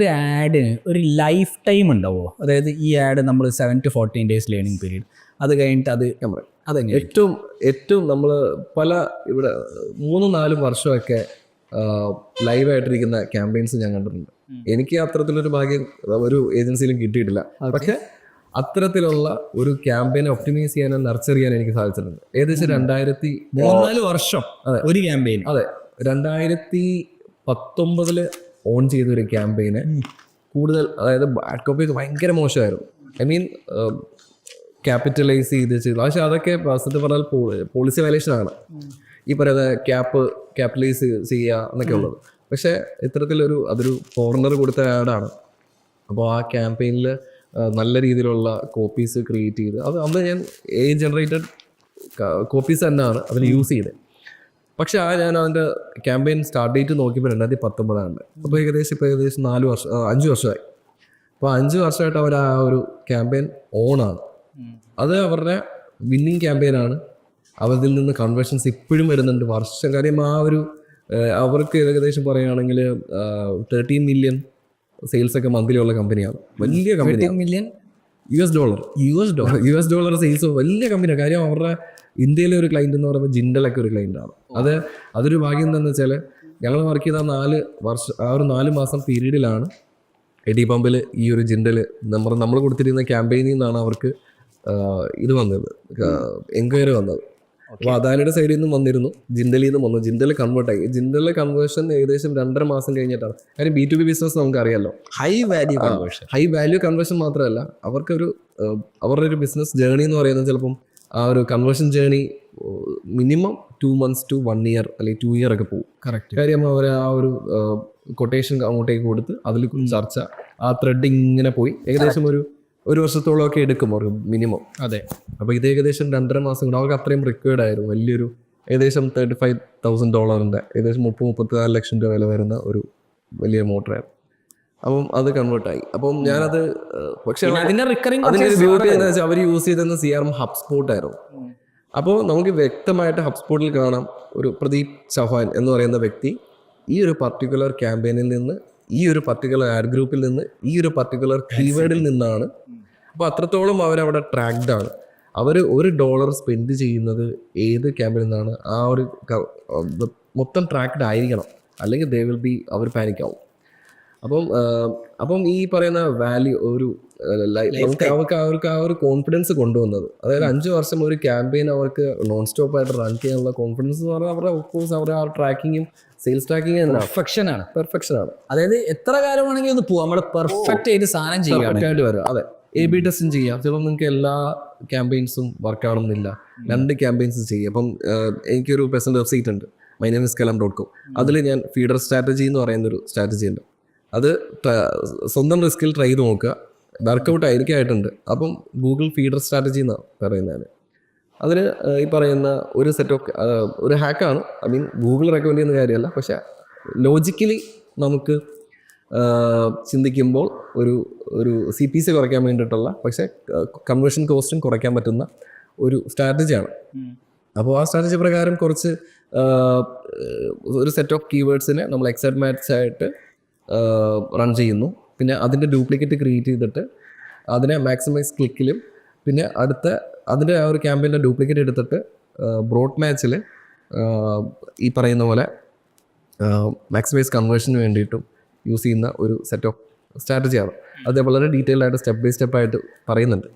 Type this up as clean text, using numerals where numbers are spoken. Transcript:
ഒരു ആഡിന് ഒരു life time ഉണ്ടാവോ? അതായത് ഈ ആഡ് നമ്മൾ 7 to 14 days ലേണിംഗ് പീരീഡ്, അത് കഴിഞ്ഞിട്ട് അതെങ്ങനെ? ഏറ്റവും നമ്മൾ പല ഇവിടെ 3-4 വർഷമൊക്കെ ലൈവായിട്ടിരിക്കുന്ന ക്യാമ്പയിൻസ് ഞാൻ കണ്ടിട്ടുണ്ട്. എനിക്ക് അത്തരത്തിലൊരു ഭാഗ്യം ഒരു ഏജൻസിയിലും കിട്ടിയിട്ടില്ല. പക്ഷെ അത്തരത്തിലുള്ള ഒരു ക്യാമ്പയിനെ ഒപ്റ്റിമൈസ് ചെയ്യാനും നർച്ചർ ചെയ്യാൻ എനിക്ക് സാധിച്ചിട്ടുണ്ട്. ഏകദേശം 3-4 വർഷം ഒരു ക്യാമ്പയിൻ. അതെ, 2019 ഓൺ ചെയ്തൊരു ക്യാമ്പയിന് കൂടുതൽ, അതായത് ബാഡ് കോപ്പിയൊക്കെ ഭയങ്കര മോശമായിരുന്നു. ഐ മീൻ ക്യാപിറ്റലൈസ് ചെയ്ത് പക്ഷെ അതൊക്കെ സത്യം പറഞ്ഞാൽ പോളിസി വയലേഷനാണ്. ഈ പറയുന്ന ക്യാപിറ്റലൈസ് ചെയ്യുക എന്നൊക്കെ ഉള്ളത്. പക്ഷേ അതൊരു ഫോറിനർ കൊടുത്ത ആഡാണ്. അപ്പോൾ ആ ക്യാമ്പയിനിൽ നല്ല രീതിയിലുള്ള കോപ്പീസ് ക്രിയേറ്റ് ചെയ്ത് അന്ന് ഞാൻ ജനറേറ്റഡ് കോപ്പീസ് തന്നെയാണ് അതിൽ യൂസ് ചെയ്തത്. പക്ഷെ ഞാൻ അതിൻ്റെ ക്യാമ്പയിൻ സ്റ്റാർട്ട് ഡേറ്റ് നോക്കിയപ്പോൾ 2019 അപ്പോൾ ഏകദേശം 5 വർഷമായി. അപ്പോൾ 5 വർഷമായിട്ട് അവർ ആ ഒരു ക്യാമ്പയിൻ ഓണാണ്. അത് അവരുടെ വിന്നിങ് ക്യാമ്പയിനാണ്. അവരിൽ നിന്ന് കൺവേർഷൻസ് ഇപ്പോഴും വരുന്നുണ്ട് വർഷം. കാര്യം അവർക്ക് ഏകദേശം പറയുകയാണെങ്കിൽ 13 million സെയിൽസ് ഒക്കെ മന്ത്ലി ഉള്ള കമ്പനിയാണ്. വലിയ കമ്പനി. US ഡോളർ സെയിൽസ് വലിയ കമ്പനിയാണ്. കാര്യം അവരുടെ ഇന്ത്യയിലെ ഒരു ക്ലൈൻറ്റ് എന്ന് പറയുമ്പോൾ ജിൻഡലൊക്കെ ഒരു ക്ലൈൻറ്റാണ്. അതൊരു ഭാഗ്യം എന്താണെന്ന് വെച്ചാൽ ഞങ്ങൾ വർക്ക് ചെയ്ത 4 മാസം പീരീഡിലാണ് എഡി പമ്പിൽ ഈ ഒരു ജിൻഡൽ നമ്മൾ കൊടുത്തിരുന്ന ക്യാമ്പയിനിൽ നിന്നാണ് അവർക്ക് ഇത് വന്നത്, എൻക്വയറി വന്നത്. അപ്പോൾ അദാനിയുടെ സൈഡിൽ നിന്നും വന്നിരുന്നു, ജിൻഡലിൽ നിന്നും വന്നു. ജിൻഡൽ കൺവേർട്ടായി. ജിൻഡലിലെ കൺവേർഷൻ ഏകദേശം 2.5 മാസം കഴിഞ്ഞിട്ടാണ്. കാര്യം B2B ബിസിനസ് നമുക്കറിയാലോ, ഹൈ വാല്യൂ കൺവേർഷൻ മാത്രമല്ല, അവരുടെ ഒരു ബിസിനസ് ജേർണി എന്ന് പറയുന്നത് ചിലപ്പം ആ ഒരു conversion journey minimum 2 months to 1 year അല്ലെങ്കിൽ 2 year ഒക്കെ പോകും. കാര്യം അവർ ആ ഒരു കൊട്ടേഷൻ അങ്ങോട്ടേക്ക് കൊടുത്ത് അതിൽ ചർച്ച, ആ ത്രെഡ് ഇങ്ങനെ പോയി ഏകദേശം ഒരു വർഷത്തോളം ഒക്കെ എടുക്കും അവർക്ക് മിനിമം. അതെ. അപ്പോൾ ഇത് ഏകദേശം 2.5 മാസം കൊണ്ട് അവർക്ക് അത്രയും റിക്വയർഡ് ആയിരുന്നു. വലിയൊരു ഏകദേശം $35,000 ഏകദേശം 30-34 ലക്ഷം രൂപ വില വരുന്ന ഒരു വലിയ മോട്ടറായിരുന്നു. അപ്പം അത് കൺവേർട്ടായി. അപ്പം ഞാനത് പക്ഷേ അവർ യൂസ് ചെയ്തെന്ന് CRM HubSpot ആയിരുന്നു. അപ്പോൾ നമുക്ക് വ്യക്തമായിട്ട് HubSpotൽ കാണാം ഒരു പ്രദീപ് ചൗഹാൻ എന്ന് പറയുന്ന വ്യക്തി ഈ ഒരു പർട്ടിക്കുലർ ക്യാമ്പയിനിൽ നിന്ന്, ഈ ഒരു പർട്ടിക്കുലർ ആഡ് ഗ്രൂപ്പിൽ നിന്ന്, ഈ ഒരു പർട്ടിക്കുലർ കീവേഡിൽ നിന്നാണ്. അപ്പോൾ അത്രത്തോളം അവരവിടെ ട്രാക്ഡ് ആണ്. അവർ $1 സ്പെൻഡ് ചെയ്യുന്നത് ഏത് ക്യാമ്പയിനിൽ നിന്നാണ് ആ ഒരു മൊത്തം ട്രാക്ഡ് ആയിരിക്കണം, അല്ലെങ്കിൽ അവർ പാനിക് ആവും. അപ്പം ഈ പറയുന്ന വാല്യൂ അവർക്ക് ആ ഒരു കോൺഫിഡൻസ് കൊണ്ടുവന്നത്, അതായത് 5 വർഷം ഒരു ക്യാമ്പയിൻ അവർക്ക് നോൺ സ്റ്റോപ്പ് ആയിട്ട് റൺ ചെയ്യാനുള്ള കോൺഫിഡൻസ് എന്ന് പറഞ്ഞാൽ അവരുടെ ആ ട്രാക്കിങ്ങും സെയിൽസ് ട്രാക്കിങ് പെർഫെക്ഷൻ ആണ്. അതായത് എത്ര കാലം വേണമെങ്കിൽ ഒന്ന് പോവാം, നമ്മുടെ പെർഫെക്റ്റ് ആയിട്ട് സാധനം ചെയ്യാനായിട്ട് വരും. അതെ, AB ടെസ്റ്റും ചെയ്യാം. ചിലപ്പോൾ നിങ്ങൾക്ക് എല്ലാ ക്യാമ്പയിൻസും വർക്ക് ആവണമെന്നില്ല, 2 ക്യാമ്പയിൻസ് ചെയ്യാം. അപ്പം എനിക്കൊരു പേഴ്സണൽ വെബ്സൈറ്റ് ഉണ്ട്, mynameiskalam.com. അതിൽ ഞാൻ ഫീഡർ സ്ട്രാറ്റജി എന്ന് പറയുന്നൊരു സ്ട്രാറ്റജി ഉണ്ട്. അത് സ്വന്തം റിസ്കിൽ ട്രൈ ചെയ്ത് നോക്കുക. വർക്കൗട്ട് ആയിരിക്കായിട്ടുണ്ട്. അപ്പം ഗൂഗിൾ ഫീഡർ സ്ട്രാറ്റജി എന്നാണ് പറയുന്നത്. അതിന് ഈ പറയുന്ന ഒരു സെറ്റ് ഓഫ് ഒരു ഹാക്കാണ്. ഐ മീൻ ഗൂഗിൾ റെക്കമെൻഡ് ചെയ്യുന്ന കാര്യമല്ല, പക്ഷേ ലോജിക്കലി നമുക്ക് ചിന്തിക്കുമ്പോൾ ഒരു CPC കുറയ്ക്കാൻ വേണ്ടിയിട്ടുള്ള, പക്ഷേ കൺവേർഷൻ കോസ്റ്റും കുറയ്ക്കാൻ പറ്റുന്ന ഒരു സ്ട്രാറ്റജിയാണ്. അപ്പോൾ ആ സ്ട്രാറ്റജി പ്രകാരം കുറച്ച് ഒരു സെറ്റ് ഓഫ് കീവേഡ്സിനെ നമ്മൾ എക്സാക്ട് മാച്ച് ആയിട്ട് റൺ ചെയ്യുന്നു. പിന്നെ അതിൻ്റെ ഡ്യൂപ്ലിക്കേറ്റ് ക്രിയേറ്റ് ചെയ്തിട്ട് അതിനെ മാക്സിമൈസ് ക്ലിക്കിലും, പിന്നെ അതിൻ്റെ ആ ഒരു ക്യാമ്പയിൻ്റെ ഡ്യൂപ്ലിക്കേറ്റ് എടുത്തിട്ട് ബ്രോഡ് മാച്ചിൽ ഈ പറയുന്ന പോലെ മാക്സിമൈസ് കൺവേർഷന് വേണ്ടിയിട്ടും യൂസ് ചെയ്യുന്ന ഒരു സെറ്റ് ഓഫ് സ്ട്രാറ്റജിയാണ്. അത് വളരെ ഡീറ്റെയിൽഡ് ആയിട്ട് സ്റ്റെപ്പ് ബൈ സ്റ്റെപ്പ് ആയിട്ട് പറയുന്നുണ്ട്.